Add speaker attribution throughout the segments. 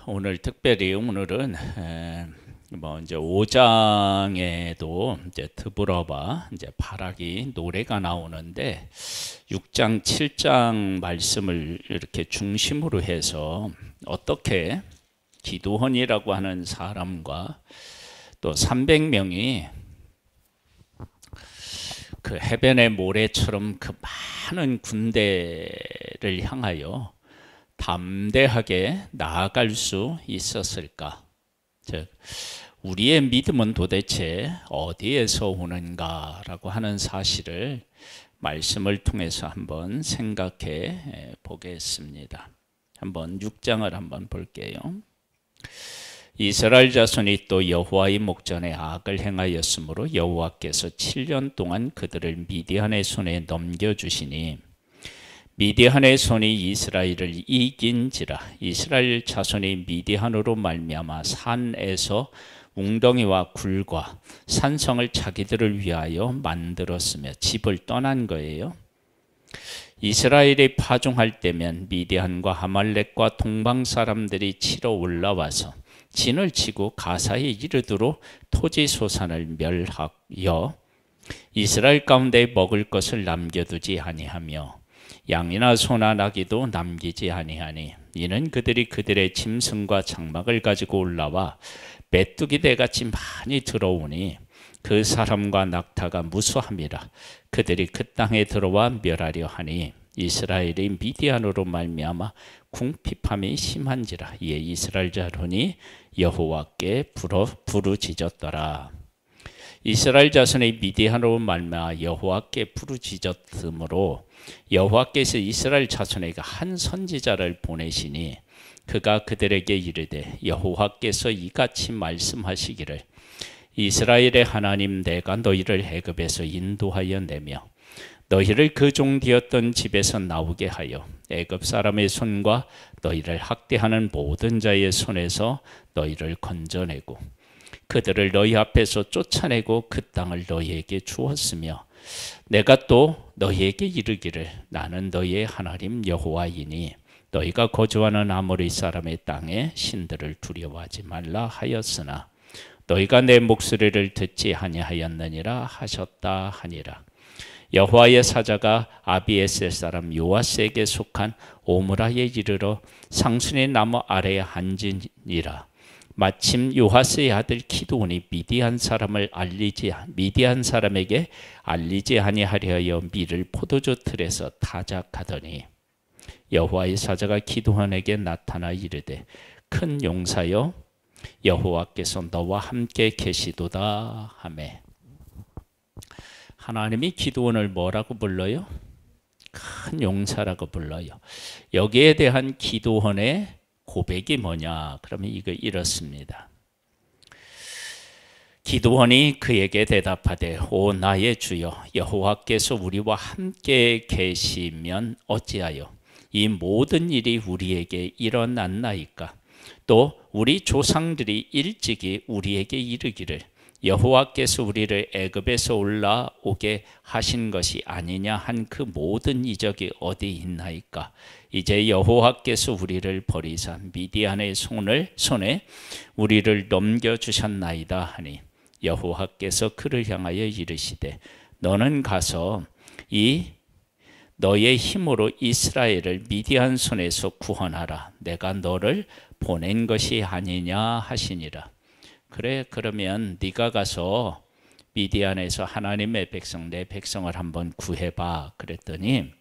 Speaker 1: 오늘 특별히 오늘은 이제 5장에도 이제 드브러바 이제 바라기 노래가 나오는데 6장 7장 말씀을 이렇게 중심으로 해서 어떻게 기드온이라고 하는 사람과 또 300명이 그 해변의 모래처럼 그 많은 군대를 향하여 담대하게 나아갈 수 있었을까? 즉, 우리의 믿음은 도대체 어디에서 오는가라고 하는 사실을 말씀을 통해서 한번 생각해 보겠습니다. 한번 6장을 한번 볼게요. 이스라엘 자손이 또 여호와의 목전에 악을 행하였으므로 여호와께서 7년 동안 그들을 미디안의 손에 넘겨주시니 미디안의 손이 이스라엘을 이긴지라. 이스라엘 자손이 미디안으로 말미암아 산에서 웅덩이와 굴과 산성을 자기들을 위하여 만들었으며 집을 떠난 거예요. 이스라엘이 파종할 때면 미디안과 아말렉과 동방 사람들이 치러 올라와서 진을 치고 가사에 이르도록 토지 소산을 멸하여 이스라엘 가운데 먹을 것을 남겨두지 아니하며 양이나 소나 나귀도 남기지 아니하니 이는 그들이 그들의 짐승과 장막을 가지고 올라와 메뚜기 대같이 많이 들어오니 그 사람과 낙타가 무수함이라. 그들이 그 땅에 들어와 멸하려 하니 이스라엘이 미디안으로 말미암아 궁핍함이 심한지라. 이에 이스라엘 자손이 여호와께 부르짖었더라. 이스라엘 자손의 미디안으로 말미암아 여호와께 부르짖었으므로 여호와께서 이스라엘 자손에게 한 선지자를 보내시니 그가 그들에게 이르되 여호와께서 이같이 말씀하시기를 이스라엘의 하나님 내가 너희를 애굽에서 인도하여 내며 너희를 그 종 되었던 집에서 나오게 하여 애굽 사람의 손과 너희를 학대하는 모든 자의 손에서 너희를 건져내고 그들을 너희 앞에서 쫓아내고 그 땅을 너희에게 주었으며 내가 또 너희에게 이르기를 나는 너희의 하나님 여호와이니 너희가 거주하는 아모리 사람의 땅에 신들을 두려워하지 말라 하였으나 너희가 내 목소리를 듣지 아니하였느니라 하셨다 하니라. 여호와의 사자가 아비에셀 사람 요아스에게 속한 오므라에 이르러 상순의 나무 아래에 앉으니라. 마침 요아스의 아들 기드온이 미디안 사람에게 알리지 아니하려 밀을 포도주 틀에서 타작하더니 여호와의 사자가 기드온에게 나타나 이르되 큰 용사여 여호와께서 너와 함께 계시도다 하매. 하나님이 기드온을 뭐라고 불러요? 큰 용사라고 불러요. 여기에 대한 기드온의 고백이 뭐냐? 그러면 이렇습니다. 기드온이 그에게 대답하되 오 나의 주여 여호와께서 우리와 함께 계시면 어찌하여 이 모든 일이 우리에게 일어났나이까? 또 우리 조상들이 일찍이 우리에게 이르기를 여호와께서 우리를 애굽에서 올라오게 하신 것이 아니냐 한 그 모든 이적이 어디 있나이까? 이제 여호와께서 우리를 버리사 미디안의 손에 우리를 넘겨주셨나이다 하니 여호와께서 그를 향하여 이르시되 너는 가서 너의 힘으로 이스라엘을 미디안 손에서 구원하라. 내가 너를 보낸 것이 아니냐 하시니라. 그래 그러면 네가 가서 미디안에서 하나님의 백성 내 백성을 한번 구해봐 그랬더니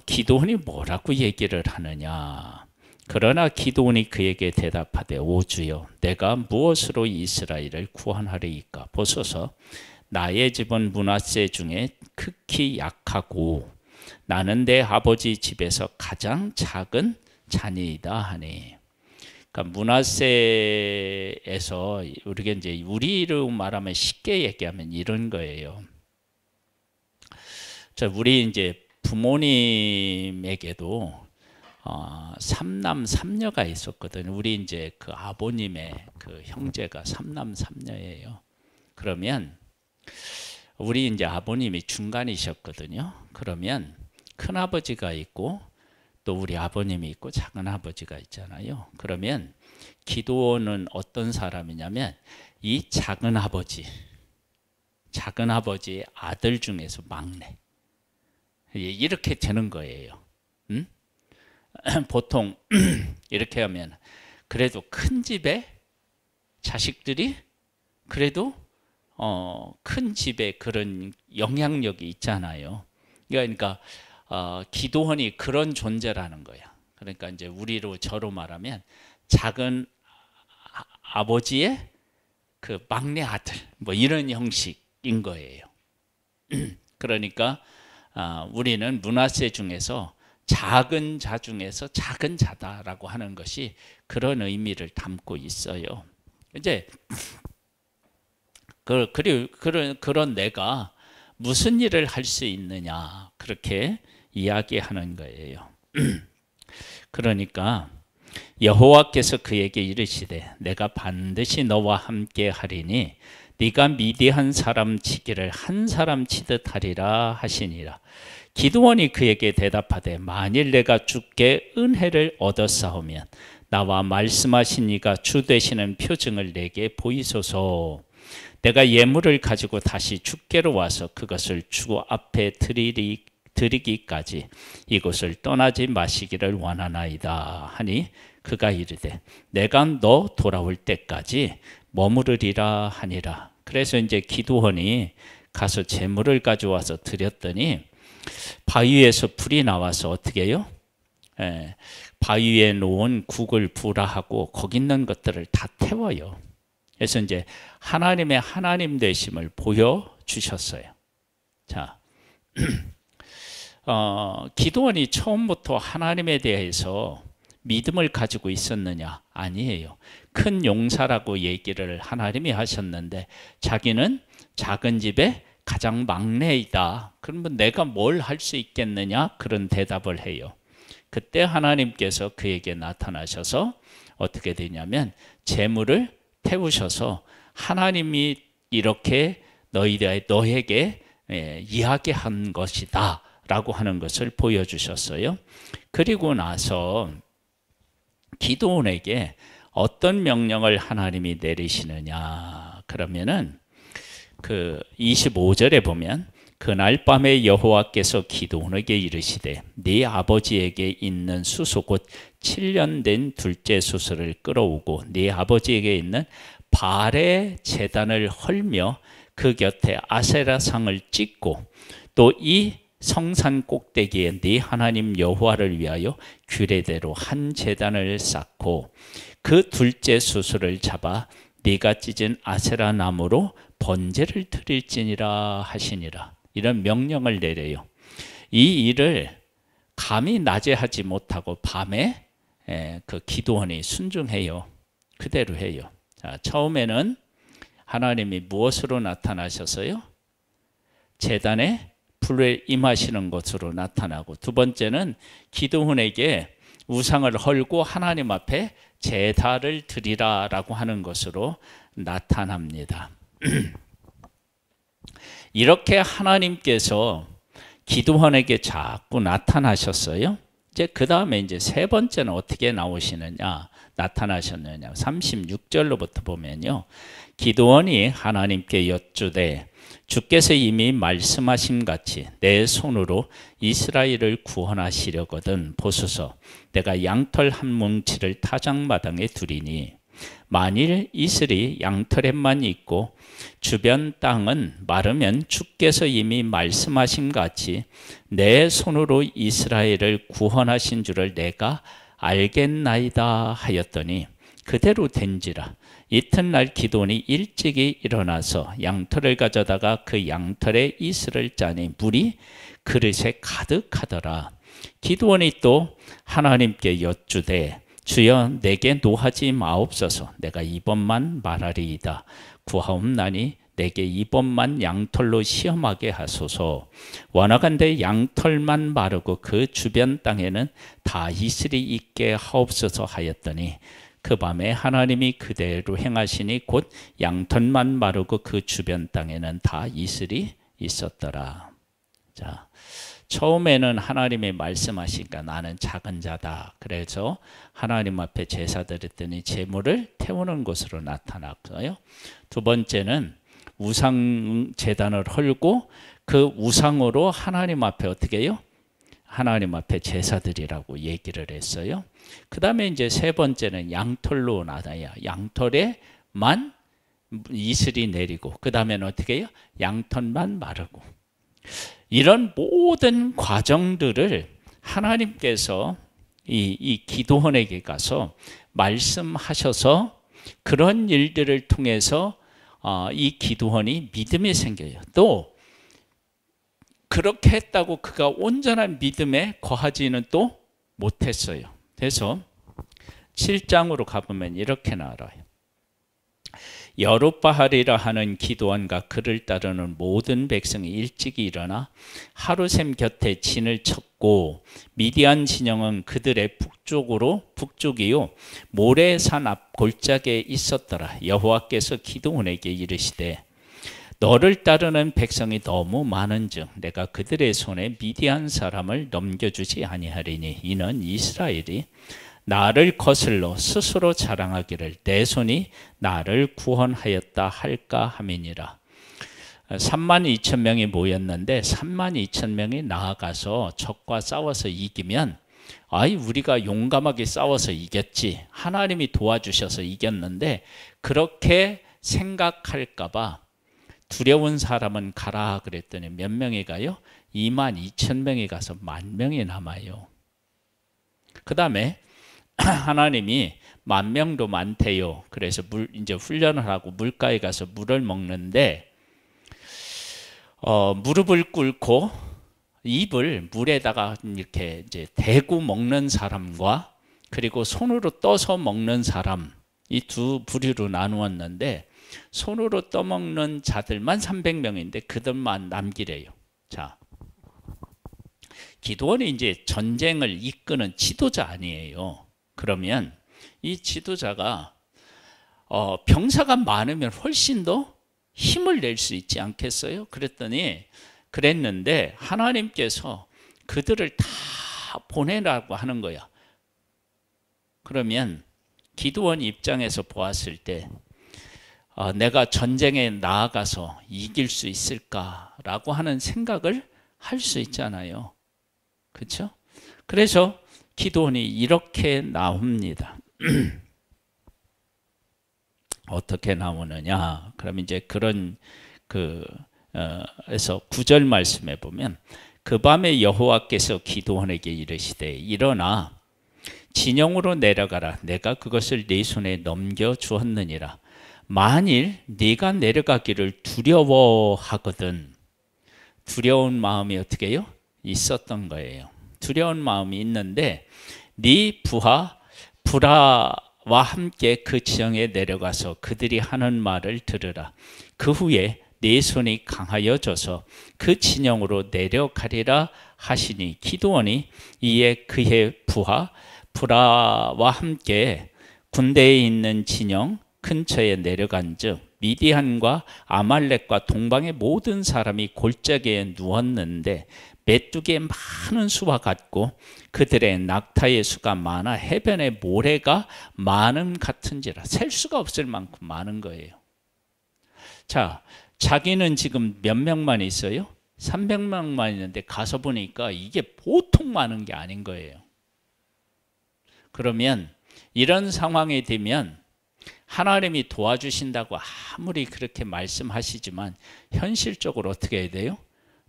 Speaker 1: 기드온이 뭐라고 얘기를 하느냐. 그러나 기드온이 그에게 대답하되 오 주여 내가 무엇으로 이스라엘을 구원하리이까? 보소서 나의 집은 므낫세 중에 극히 약하고 나는 내 아버지 집에서 가장 작은 자니이다 하니. 그러니까 므낫세에서 우리가 이제 우리로 말하면 쉽게 얘기하면 이런 거예요. 우리 이제 부모님에게도 삼남 삼녀가 있었거든요. 우리 이제 그 아버님의 그 형제가 삼남 삼녀예요. 그러면 우리 이제 아버님이 중간이셨거든요. 그러면 큰아버지가 있고 또 우리 아버님이 있고 작은 아버지가 있잖아요. 그러면 기드온은 어떤 사람이냐면 이 작은 아버지의 아들 중에서 막내. 이렇게 되는 거예요. 응? 보통 이렇게 하면 그래도 큰 집에 자식들이 그래도 큰 집에 그런 영향력이 있잖아요. 그러니까 기드온이 그런 존재라는 거야. 그러니까 이제 우리로 저로 말하면 작은 아버지의 그 막내 아들 뭐 이런 형식인 거예요. 그러니까 우리는 므낫세 중에서 작은 자 중에서 작은 자다라고 하는 것이 그런 의미를 담고 있어요. 이제 그런 내가 무슨 일을 할 수 있느냐 그렇게 이야기하는 거예요. 그러니까 여호와께서 그에게 이르시되 내가 반드시 너와 함께 하리니 네가 미디안 사람 치기를 한 사람 치듯 하리라 하시니라. 기드온이 그에게 대답하되 만일 내가 주께 은혜를 얻었사오면 나와 말씀하신 이가 주 되시는 표징을 내게 보이소서. 내가 예물을 가지고 다시 주께로 와서 그것을 주 앞에 드리기까지 이곳을 떠나지 마시기를 원하나이다 하니 그가 이르되 내가 너 돌아올 때까지 머무르리라 하니라. 그래서 이제 기드온이 가서 제물을 가져와서 드렸더니 바위에서 불이 나와서 어떻게 해요? 바위에 놓은 국을 불화하고 거기 있는 것들을 다 태워요. 그래서 이제 하나님의 하나님 되심을 보여주셨어요. 자, 기드온이 처음부터 하나님에 대해서 믿음을 가지고 있었느냐? 아니에요. 큰 용사라고 얘기를 하나님이 하셨는데 자기는 작은 집에 가장 막내이다. 그러면 내가 뭘 할 수 있겠느냐? 그런 대답을 해요. 그때 하나님께서 그에게 나타나셔서 어떻게 되냐면 재물을 태우셔서 하나님이 이렇게 너에게 이야기한 것이다 라고 하는 것을 보여주셨어요. 그리고 나서 기드온에게 어떤 명령을 하나님이 내리시느냐 그러면은 그 25절에 보면 그날 밤에 여호와께서 기드온에게 이르시되 네 아버지에게 있는 수소 곧 7년 된 둘째 수소를 끌어오고 네 아버지에게 있는 발의 제단을 헐며 그 곁에 아세라상을 찍고 또 이 성산 꼭대기에 네 하나님 여호와를 위하여 규례대로 한 제단을 쌓고 그 둘째 수소를 잡아 네가 찢은 아세라 나무로 번제를 드릴지니라 하시니라. 이런 명령을 내려요. 이 일을 감히 낮에 하지 못하고 밤에 그 기드온이 순종해요. 그대로 해요. 자, 처음에는 하나님이 무엇으로 나타나셨어요? 제단에 불에 임하시는 것으로 나타나고 두 번째는 기드온에게 우상을 헐고 하나님 앞에 제사를 드리라라고 하는 것으로 나타납니다. 이렇게 하나님께서 기드온에게 자꾸 나타나셨어요. 이제 그 다음에 이제 세 번째는 어떻게 나타나셨느냐 36절로부터 보면요. 기드온이 하나님께 여쭈되 주께서 이미 말씀하신 같이 내 손으로 이스라엘을 구원하시려거든 보소서 내가 양털 한 뭉치를 타작마당에 두리니 만일 이슬이 양털에만 있고 주변 땅은 마르면 주께서 이미 말씀하신 같이 내 손으로 이스라엘을 구원하신 줄을 내가 알겠나이다 하였더니 그대로 된지라. 이튿날 기드온이 일찍이 일어나서 양털을 가져다가 그 양털에 이슬을 짜니 물이 그릇에 가득하더라. 기드온이 또 하나님께 여쭈되 주여 내게 노하지 마옵소서 내가 이번만 말하리이다. 구하옵나니 내게 이번만 양털로 시험하게 하소서. 원하건대 양털만 마르고 그 주변 땅에는 다 이슬이 있게 하옵소서 하였더니 그 밤에 하나님이 그대로 행하시니 곧 양털만 마르고 그 주변 땅에는 다 이슬이 있었더라. 자, 처음에는 하나님이 말씀하시니까 나는 작은 자다. 그래서 하나님 앞에 제사 드렸더니 제물을 태우는 것으로 나타났어요. 두 번째는 우상 제단을 헐고 그 우상으로 하나님 앞에 어떻게 해요? 하나님 앞에 제사드리라고 얘기를 했어요. 그 다음에 이제 세 번째는 양털로 나타나요. 양털에만 이슬이 내리고 그 다음에는 어떻게 해요? 양털만 마르고. 이런 모든 과정들을 하나님께서 이 기도원에게 가서 말씀하셔서 그런 일들을 통해서 이 기도원이 믿음이 생겨요. 또 그렇게 했다고 그가 온전한 믿음에 거하지는 또 못했어요. 그래서 7장으로 가보면 이렇게 나와요. 여룹바알이라 하는 기도원과 그를 따르는 모든 백성이 일찍이 일어나 하루샘 곁에 진을 쳤고 미디안 진영은 그들의 북쪽이요 모레산 앞 골짜기에 있었더라. 여호와께서 기도원에게 이르시되 너를 따르는 백성이 너무 많은즉 내가 그들의 손에 미디안 사람을 넘겨주지 아니하리니 이는 이스라엘이 나를 거슬러 스스로 자랑하기를 내 손이 나를 구원하였다 할까 함이니라. 32,000명이 모였는데 32,000명이 나아가서 적과 싸워서 이기면 우리가 용감하게 싸워서 이겼지, 하나님이 도와주셔서 이겼는데 그렇게 생각할까 봐 두려운 사람은 가라 그랬더니 몇 명이 가요? 22,000명이 가서 10,000명이 남아요. 그 다음에 하나님이 10,000명도 많대요. 그래서 이제 훈련을 하고 물가에 가서 물을 먹는데 무릎을 꿇고 입을 물에다가 이렇게 이제 대고 먹는 사람과 그리고 손으로 떠서 먹는 사람, 이 두 부류로 나누었는데 손으로 떠먹는 자들만 300명인데 그들만 남기래요. 자, 기도원이 이제 전쟁을 이끄는 지도자 아니에요. 그러면 이 지도자가 병사가 많으면 훨씬 더 힘을 낼 수 있지 않겠어요? 그랬는데 하나님께서 그들을 다 보내라고 하는 거야. 그러면 기도원 입장에서 보았을 때 내가 전쟁에 나아가서 이길 수 있을까라고 하는 생각을 할 수 있잖아요. 그렇죠? 그래서 기도원이 이렇게 나옵니다. 어떻게 나오느냐? 그럼 이제 그런 에서 9절 말씀해 보면 그 밤에 여호와께서 기도원에게 이르시되 일어나 진영으로 내려가라. 내가 그것을 네 손에 넘겨 주었느니라. 만일 네가 내려가기를 두려워하거든. 두려운 마음이 어떻게 해요? 있었던 거예요. 두려운 마음이 있는데 네 부하 브라와 함께 그 지형에 내려가서 그들이 하는 말을 들으라. 그 후에 네 손이 강하여져서 그 진영으로 내려가리라 하시니 기드온이 이에 그의 부하 브라와 함께 군대에 있는 진영 근처에 내려간즉 미디안과 아말렉과 동방의 모든 사람이 골짜기에 누웠는데 메뚜기의 많은 수와 같고 그들의 낙타의 수가 많아 해변의 모래가 많음 같은지라. 셀 수가 없을 만큼 많은 거예요. 자, 자기는 지금 몇 명만 있어요? 300명만 있는데 가서 보니까 이게 보통 많은 게 아닌 거예요. 그러면 이런 상황이 되면 하나님이 도와주신다고 아무리 그렇게 말씀하시지만 현실적으로 어떻게 해야 돼요?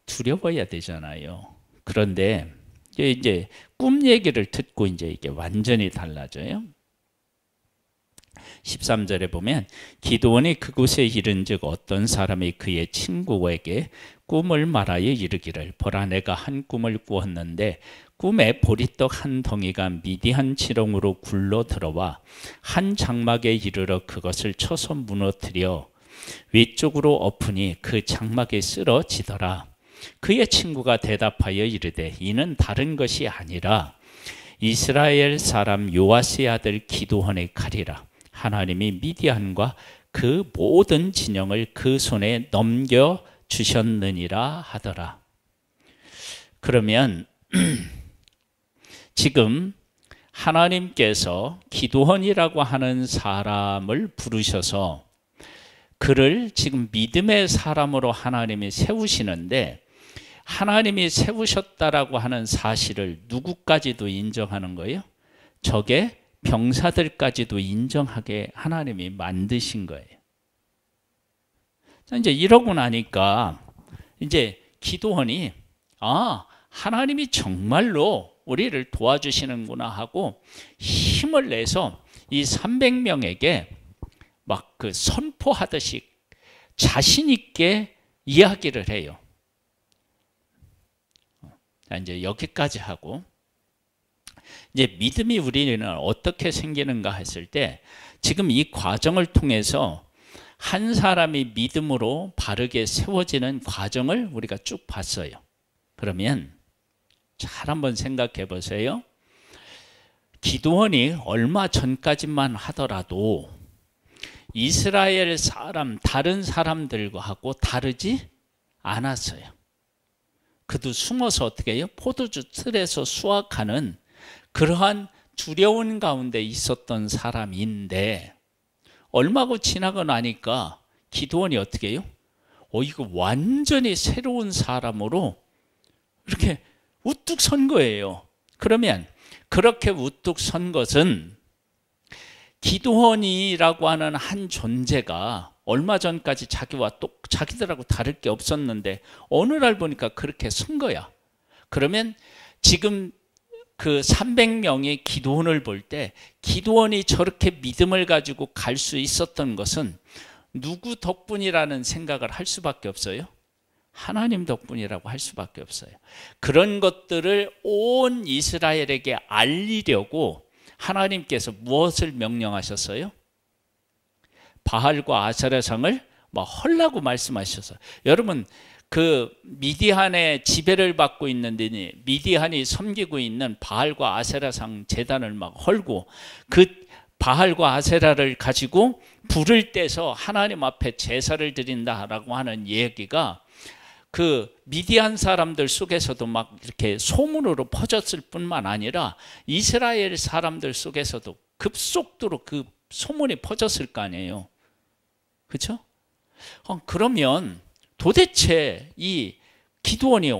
Speaker 1: 두려워야 되잖아요. 그런데 이제 꿈 얘기를 듣고 이제 이게 완전히 달라져요. 13절에 보면 기드온이 그곳에 이른즉 어떤 사람이 그의 친구에게 꿈을 말하여 이르기를 보라 내가 한 꿈을 꾸었는데 꿈에 보리떡 한 덩이가 미디안 지렁으로 굴러 들어와 한 장막에 이르러 그것을 쳐서 무너뜨려 위쪽으로 엎으니 그 장막이 쓰러지더라. 그의 친구가 대답하여 이르되 이는 다른 것이 아니라 이스라엘 사람 요아스의 아들 기드온의 칼이라. 하나님이 미디안과 그 모든 진영을 그 손에 넘겨 주셨느니라 하더라. 그러면 지금 하나님께서 기드온이라고 하는 사람을 부르셔서 그를 지금 믿음의 사람으로 하나님이 세우시는데, 하나님이 세우셨다라고 하는 사실을 누구까지도 인정하는 거예요? 적의 병사들까지도 인정하게 하나님이 만드신 거예요. 자, 이제 이러고 나니까 이제 기드온이 하나님이 정말로 우리를 도와주시는구나 하고 힘을 내서 이 300명에게 막 그 선포하듯이 자신 있게 이야기를 해요. 자, 이제 여기까지 하고, 이제 믿음이 우리는 어떻게 생기는가 했을 때, 지금 이 과정을 통해서 한 사람이 믿음으로 바르게 세워지는 과정을 우리가 쭉 봤어요. 그러면 잘 한번 생각해 보세요. 기드온이 얼마 전까지만 하더라도 이스라엘 사람, 다른 사람들과 하고 다르지 않았어요. 그도 숨어서 어떻게 해요? 포도주 틀에서 수확하는 그러한 두려운 가운데 있었던 사람인데, 얼마고 지나고 나니까 기드온이 어떻게 해요? 이거 완전히 새로운 사람으로 이렇게 우뚝 선 거예요. 그러면 그렇게 우뚝 선 것은 기드온이라고 하는 한 존재가 얼마 전까지 자기들하고 다를 게 없었는데 어느 날 보니까 그렇게 선 거야. 그러면 지금 그 300명의 기드온을 볼 때 기드온이 저렇게 믿음을 가지고 갈 수 있었던 것은 누구 덕분이라는 생각을 할 수밖에 없어요? 하나님 덕분이라고 할 수밖에 없어요. 그런 것들을 온 이스라엘에게 알리려고 하나님께서 무엇을 명령하셨어요? 바알과 아세라상을 막 헐라고 말씀하셔서, 여러분 그 미디안의 지배를 받고 있는데 미디안이 섬기고 있는 바알과 아세라상 제단을 막 헐고 그 바알과 아세라를 가지고 불을 떼서 하나님 앞에 제사를 드린다라고 하는 얘기가 그 미디안 사람들 속에서도 막 이렇게 소문으로 퍼졌을 뿐만 아니라 이스라엘 사람들 속에서도 급속도로 그 소문이 퍼졌을 거 아니에요. 그렇죠? 그러면 도대체 이 기드온이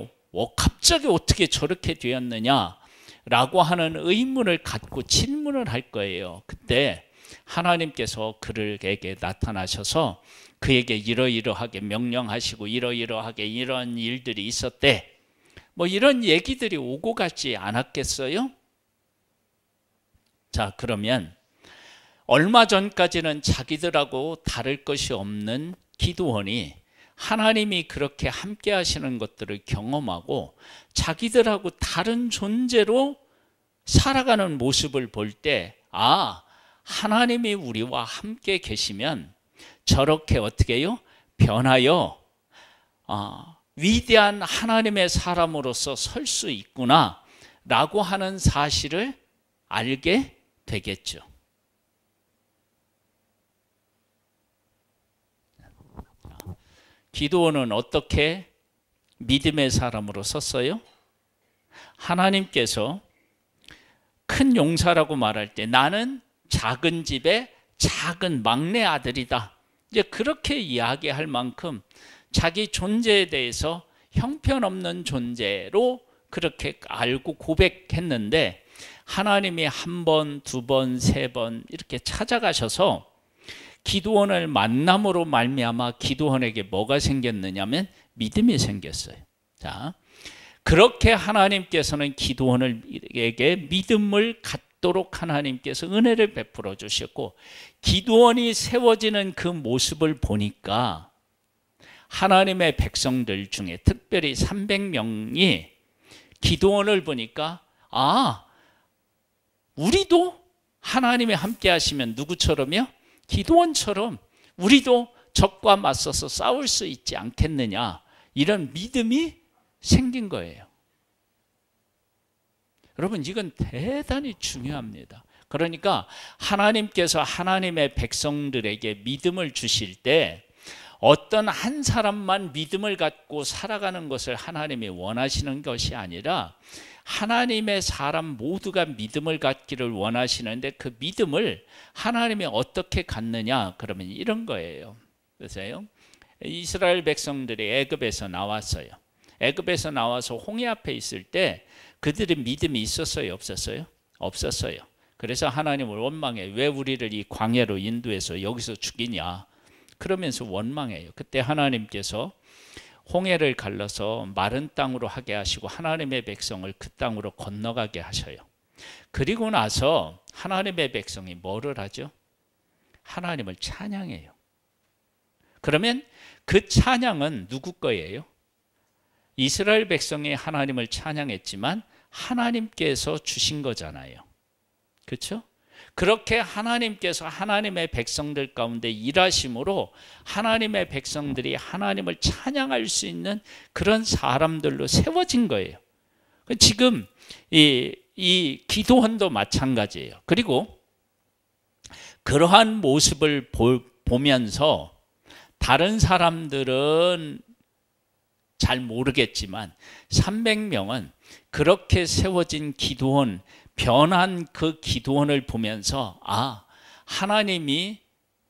Speaker 1: 갑자기 어떻게 저렇게 되었느냐라고 하는 의문을 갖고 질문을 할 거예요. 그때 하나님께서 그에게 나타나셔서 그에게 이러이러하게 명령하시고 이러이러하게 이런 일들이 있었대, 뭐 이런 얘기들이 오고 가지 않았겠어요? 자, 그러면 얼마 전까지는 자기들하고 다를 것이 없는 기드온이 하나님이 그렇게 함께 하시는 것들을 경험하고 자기들하고 다른 존재로 살아가는 모습을 볼 때, 하나님이 우리와 함께 계시면 저렇게 어떻게 해요? 변하여 위대한 하나님의 사람으로서 설 수 있구나 라고 하는 사실을 알게 되겠죠. 기드온은 어떻게 믿음의 사람으로 섰어요? 하나님께서 큰 용사라고 말할 때 나는 작은 집의 작은 막내 아들이다, 이제 그렇게 이야기할 만큼 자기 존재에 대해서 형편없는 존재로 그렇게 알고 고백했는데, 하나님이 한 번, 두 번, 세 번 이렇게 찾아가셔서 기드온을 만남으로 말미암아 기드온에게 뭐가 생겼느냐면 믿음이 생겼어요. 자, 그렇게 하나님께서는 기드온에게 믿음을 갖도록 하나님께서 은혜를 베풀어 주셨고, 기드온이 세워지는 그 모습을 보니까 하나님의 백성들 중에 특별히 300명이 기드온을 보니까 우리도 하나님이 함께 하시면 누구처럼요? 기드온처럼 우리도 적과 맞서서 싸울 수 있지 않겠느냐, 이런 믿음이 생긴 거예요. 여러분, 이건 대단히 중요합니다. 그러니까 하나님께서 하나님의 백성들에게 믿음을 주실 때 어떤 한 사람만 믿음을 갖고 살아가는 것을 하나님이 원하시는 것이 아니라 하나님의 사람 모두가 믿음을 갖기를 원하시는데 그 믿음을 하나님이 어떻게 갖느냐? 그러면 이런 거예요. 보세요. 이스라엘 백성들이 애굽에서 나왔어요. 애굽에서 나와서 홍해 앞에 있을 때 그들의 믿음이 있었어요? 없었어요? 없었어요. 그래서 하나님을 원망해. 왜 우리를 이 광야로 인도해서 여기서 죽이냐? 그러면서 원망해요. 그때 하나님께서 홍해를 갈라서 마른 땅으로 하게 하시고 하나님의 백성을 그 땅으로 건너가게 하셔요. 그리고 나서 하나님의 백성이 뭐를 하죠? 하나님을 찬양해요. 그러면 그 찬양은 누구 거예요? 이스라엘 백성이 하나님을 찬양했지만 하나님께서 주신 거잖아요. 그렇죠? 그렇게 하나님께서 하나님의 백성들 가운데 일하심으로 하나님의 백성들이 하나님을 찬양할 수 있는 그런 사람들로 세워진 거예요. 지금 이 기도원도 마찬가지예요. 그리고 그러한 모습을 보면서 다른 사람들은 잘 모르겠지만 300명은 그렇게 세워진 기도원, 변한 그 기도원을 보면서 하나님이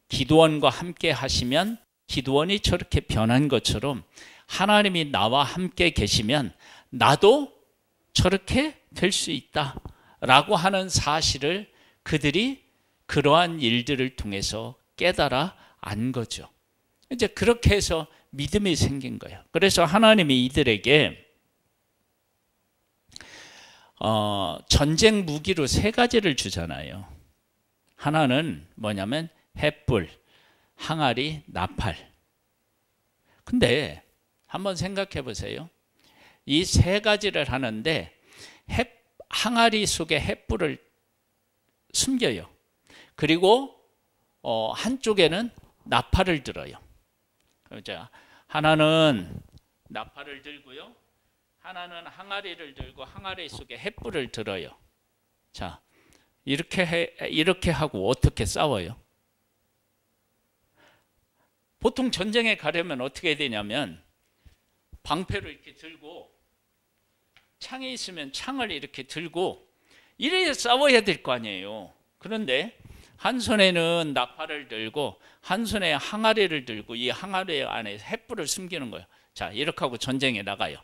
Speaker 1: 기도원과 함께 하시면 기도원이 저렇게 변한 것처럼 하나님이 나와 함께 계시면 나도 저렇게 될 수 있다라고 하는 사실을 그들이 그러한 일들을 통해서 깨달아 안 거죠. 이제 그렇게 해서 믿음이 생긴 거예요. 그래서 하나님이 이들에게 전쟁 무기로 3가지를 주잖아요. 하나는 뭐냐면 횃불, 항아리, 나팔. 근데 한번 생각해 보세요. 이 3가지를 하는데 항아리 속에 횃불을 숨겨요. 그리고 한쪽에는 나팔을 들어요. 자, 하나는 나팔을 들고요. 하나는 항아리를 들고 항아리 속에 횃불을 들어요. 자, 이렇게 하고 어떻게 싸워요? 보통 전쟁에 가려면 어떻게 해야 되냐면 방패를 이렇게 들고 창이 있으면 창을 이렇게 들고 이래야 싸워야 될 거 아니에요. 그런데 한 손에는 나팔을 들고 한 손에 항아리를 들고 이 항아리 안에 횃불을 숨기는 거예요. 자, 이렇게 하고 전쟁에 나가요.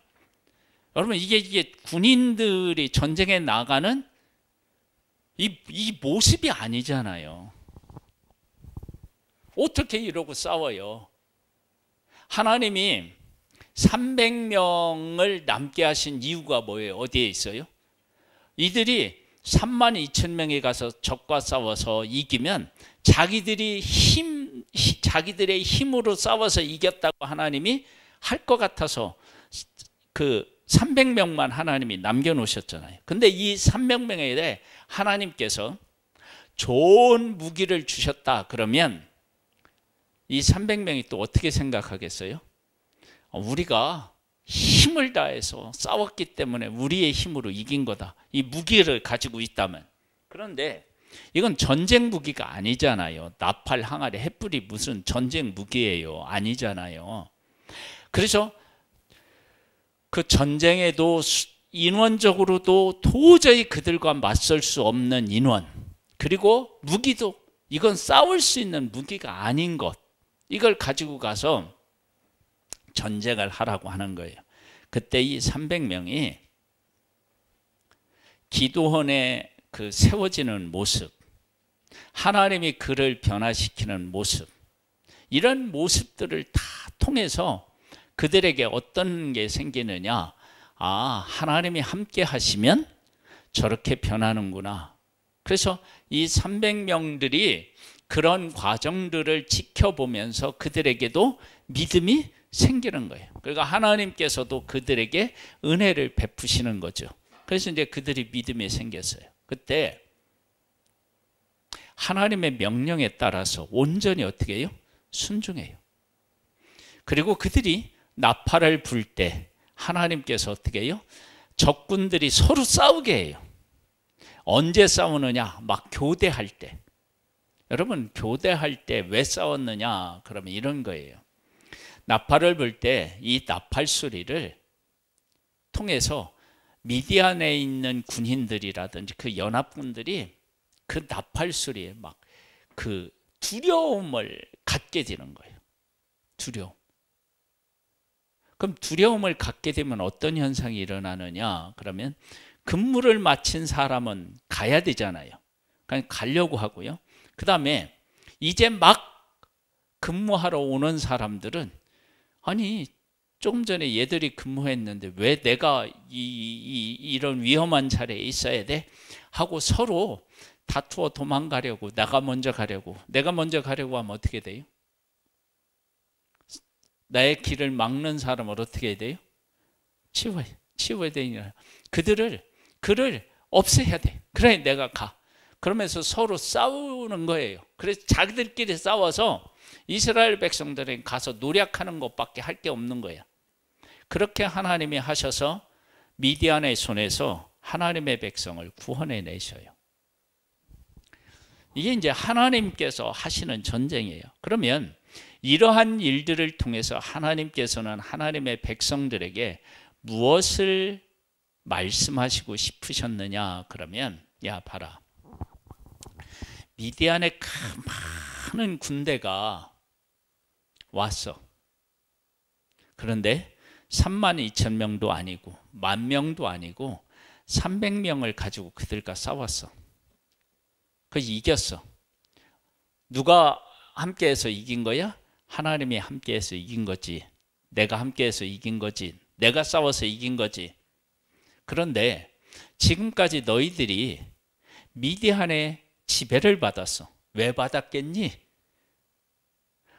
Speaker 1: 여러분 이게 군인들이 전쟁에 나가는 이 모습이 아니잖아요. 어떻게 이러고 싸워요? 하나님이 300명을 남게 하신 이유가 뭐예요? 어디에 있어요? 이들이 32,000명이 가서 적과 싸워서 이기면 자기들의 힘으로 싸워서 이겼다고 하나님이 할 것 같아서 그 300명만 하나님이 남겨놓으셨잖아요. 근데 이 300명에 대해 하나님께서 좋은 무기를 주셨다 그러면 이 300명이 또 어떻게 생각하겠어요? 우리가 힘을 다해서 싸웠기 때문에 우리의 힘으로 이긴 거다. 이 무기를 가지고 있다면. 그런데 이건 전쟁 무기가 아니잖아요. 나팔, 항아리, 횃불이 무슨 전쟁 무기예요? 아니잖아요. 그래서 그 전쟁에도 인원적으로도 도저히 그들과 맞설 수 없는 인원, 그리고 무기도 이건 싸울 수 있는 무기가 아닌 것, 이걸 가지고 가서 전쟁을 하라고 하는 거예요. 그때 이 300명이 기도원에 그 세워지는 모습, 하나님이 그를 변화시키는 모습, 이런 모습들을 다 통해서 그들에게 어떤 게 생기느냐? 하나님이 함께 하시면 저렇게 변하는구나. 그래서 이 300명들이 그런 과정들을 지켜보면서 그들에게도 믿음이 생기는 거예요. 그러니까 하나님께서도 그들에게 은혜를 베푸시는 거죠. 그래서 이제 그들이 믿음이 생겼어요. 그때 하나님의 명령에 따라서 온전히 어떻게 해요? 순종해요. 그리고 그들이 나팔을 불 때 하나님께서 어떻게 해요? 적군들이 서로 싸우게 해요. 언제 싸우느냐? 막 교대할 때. 여러분 교대할 때 왜 싸웠느냐? 그러면 이런 거예요. 나팔을 불 때 이 나팔 소리를 통해서 미디안에 있는 군인들이라든지 그 연합군들이 그 나팔 소리에 막 그 두려움을 갖게 되는 거예요. 두려움. 그럼 두려움을 갖게 되면 어떤 현상이 일어나느냐? 그러면 근무를 마친 사람은 가야 되잖아요. 그러니까 가려고 하고요. 그 다음에 이제 막 근무하러 오는 사람들은 아니 조금 전에 얘들이 근무했는데 왜 내가 이런 위험한 자리에 있어야 돼? 하고 서로 다투어 도망가려고, 내가 먼저 가려고 하면 어떻게 돼요? 나의 길을 막는 사람을 어떻게 해야 돼요? 치워야 되니라. 그를 없애야 돼. 그래 내가 가. 그러면서 서로 싸우는 거예요. 그래서 자기들끼리 싸워서 이스라엘 백성들은 가서 노력하는 것밖에 할 게 없는 거야. 그렇게 하나님이 하셔서 미디안의 손에서 하나님의 백성을 구원해 내셔요. 이게 이제 하나님께서 하시는 전쟁이에요. 그러면 이러한 일들을 통해서 하나님께서는 하나님의 백성들에게 무엇을 말씀하시고 싶으셨느냐? 그러면 야 봐라. 미디안에 많은 군대가 왔어. 그런데 32,000명도 아니고 10,000명도 아니고 300명을 가지고 그들과 싸웠어. 그래서 이겼어. 누가 함께해서 이긴 거야? 하나님이 함께해서 이긴 거지. 내가 함께해서 이긴 거지. 내가 싸워서 이긴 거지. 그런데 지금까지 너희들이 미디안의 지배를 받았어. 왜 받았겠니?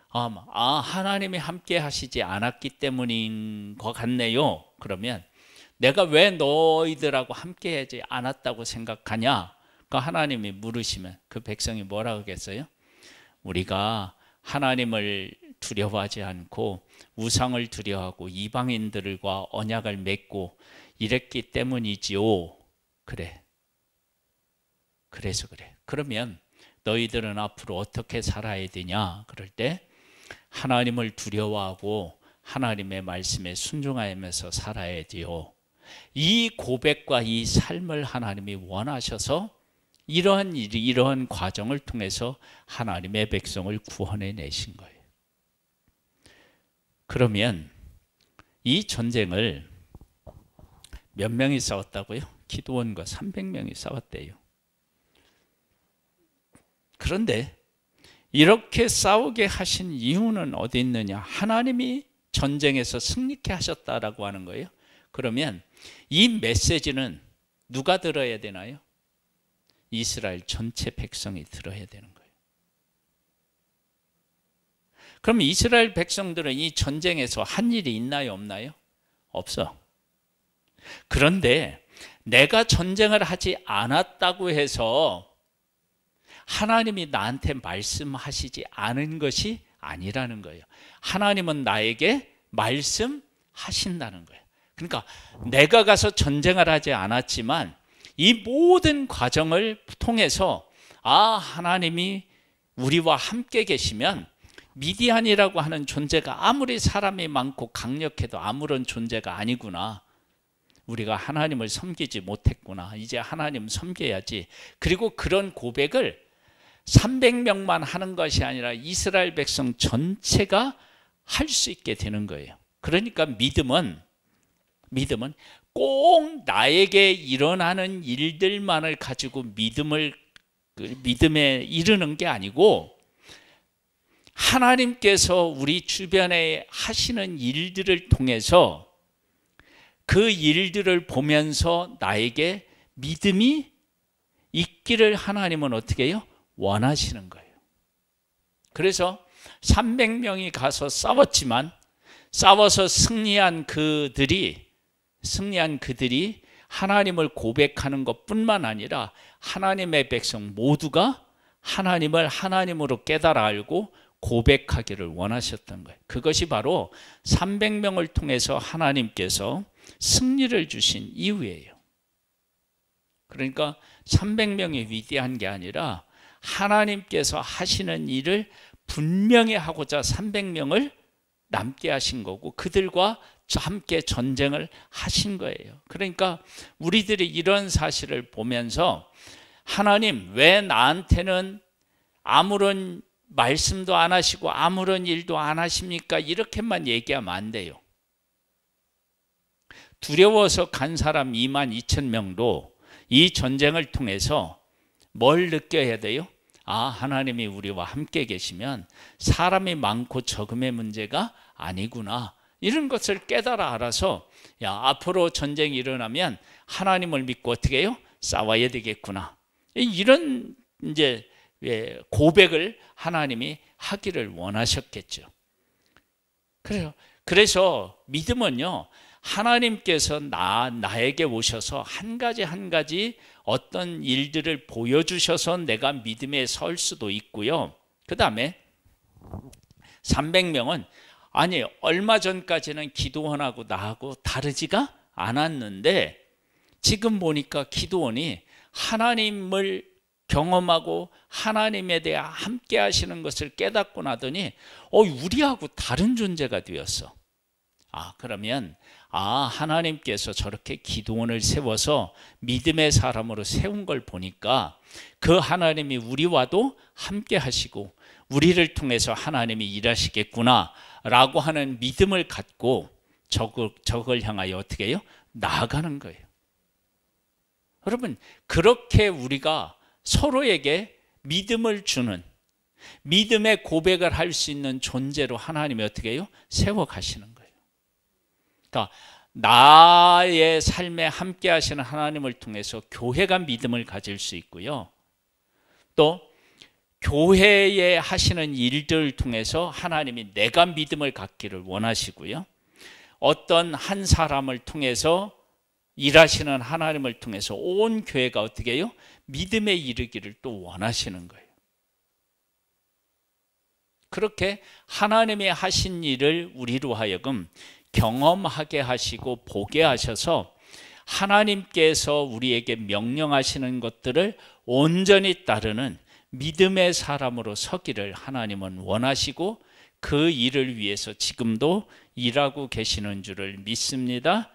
Speaker 1: 하나님이 함께 하시지 않았기 때문인 것 같네요. 그러면 내가 왜 너희들하고 함께 하지 않았다고 생각하냐? 그 하나님이 물으시면 그 백성이 뭐라고 하겠어요? 우리가 하나님을 두려워하지 않고 우상을 두려워하고 이방인들과 언약을 맺고 이랬기 때문이지요. 그래. 그래서 그래. 그러면 너희들은 앞으로 어떻게 살아야 되냐? 그럴 때 하나님을 두려워하고 하나님의 말씀에 순종하면서 살아야 돼요. 이 고백과 이 삶을 하나님이 원하셔서 이러한 과정을 통해서 하나님의 백성을 구원해 내신 거예요. 그러면 이 전쟁을 몇 명이 싸웠다고요? 기드온과 300명이 싸웠대요. 그런데 이렇게 싸우게 하신 이유는 어디 있느냐? 하나님이 전쟁에서 승리케 하셨다라고 하는 거예요. 그러면 이 메시지는 누가 들어야 되나요? 이스라엘 전체 백성이 들어야 되는 거예요. 그럼 이스라엘 백성들은 이 전쟁에서 한 일이 있나요? 없나요? 없어. 그런데 내가 전쟁을 하지 않았다고 해서 하나님이 나한테 말씀하시지 않은 것이 아니라는 거예요. 하나님은 나에게 말씀하신다는 거예요. 그러니까 내가 가서 전쟁을 하지 않았지만 이 모든 과정을 통해서 하나님이 우리와 함께 계시면 미디안이라고 하는 존재가 아무리 사람이 많고 강력해도 아무런 존재가 아니구나. 우리가 하나님을 섬기지 못했구나. 이제 하나님 섬겨야지. 그리고 그런 고백을 300명만 하는 것이 아니라 이스라엘 백성 전체가 할 수 있게 되는 거예요. 그러니까 믿음은 꼭 나에게 일어나는 일들만을 가지고 믿음에 이르는 게 아니고 하나님께서 우리 주변에 하시는 일들을 통해서 그 일들을 보면서 나에게 믿음이 있기를 하나님은 어떻게 해요? 원하시는 거예요. 그래서 300명이 가서 싸웠지만 싸워서 승리한 그들이 하나님을 고백하는 것뿐만 아니라 하나님의 백성 모두가 하나님을 하나님으로 깨달아 알고 고백하기를 원하셨던 거예요. 그것이 바로 300명을 통해서 하나님께서 승리를 주신 이유예요. 그러니까 300명이 위대한 게 아니라 하나님께서 하시는 일을 분명히 하고자 300명을 남게 하신 거고 그들과 함께 전쟁을 하신 거예요. 그러니까 우리들이 이런 사실을 보면서 하나님 왜 나한테는 아무런 말씀도 안 하시고 아무런 일도 안 하십니까? 이렇게만 얘기하면 안 돼요. 두려워서 간 사람 22,000명도 이 전쟁을 통해서 뭘 느껴야 돼요? 아, 하나님이 우리와 함께 계시면 사람이 많고 적음의 문제가 아니구나. 이런 것을 깨달아 알아서 야, 앞으로 전쟁이 일어나면 하나님을 믿고 어떻게 해요? 싸워야 되겠구나. 이런 이제 고백을 하나님이 하기를 원하셨겠죠. 그래서 믿음은요, 하나님께서 나에게 오셔서 한 가지 어떤 일들을 보여주셔서 내가 믿음에 설 수도 있고요. 그 다음에 300명은 아니 얼마 전까지는 기도원하고 나하고 다르지가 않았는데 지금 보니까 기도원이 하나님을 경험하고 하나님에 대해 함께 하시는 것을 깨닫고 나더니 우리하고 다른 존재가 되었어. 그러면 하나님께서 저렇게 기도원을 세워서 믿음의 사람으로 세운 걸 보니까 그 하나님이 우리와도 함께 하시고 우리를 통해서 하나님이 일하시겠구나 라고 하는 믿음을 갖고 적을 향하여 어떻게 해요? 나아가는 거예요. 여러분, 그렇게 우리가 서로에게 믿음을 주는, 믿음의 고백을 할 수 있는 존재로 하나님이 어떻게 해요? 세워가시는 거예요. 그러니까 나의 삶에 함께 하시는 하나님을 통해서 교회가 믿음을 가질 수 있고요. 또 교회에 하시는 일들을 통해서 하나님이 내가 믿음을 갖기를 원하시고요. 어떤 한 사람을 통해서 일하시는 하나님을 통해서 온 교회가 어떻게 해요? 믿음에 이르기를 또 원하시는 거예요. 그렇게 하나님이 하신 일을 우리로 하여금 경험하게 하시고 보게 하셔서 하나님께서 우리에게 명령하시는 것들을 온전히 따르는 믿음의 사람으로 서기를 하나님은 원하시고 그 일을 위해서 지금도 일하고 계시는 줄을 믿습니다.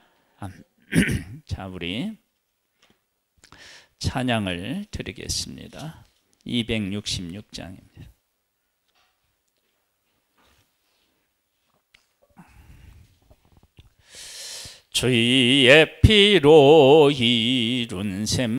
Speaker 1: 자, 우리 찬양을 드리겠습니다. 266장입니다. 주의 피로 이룬 셈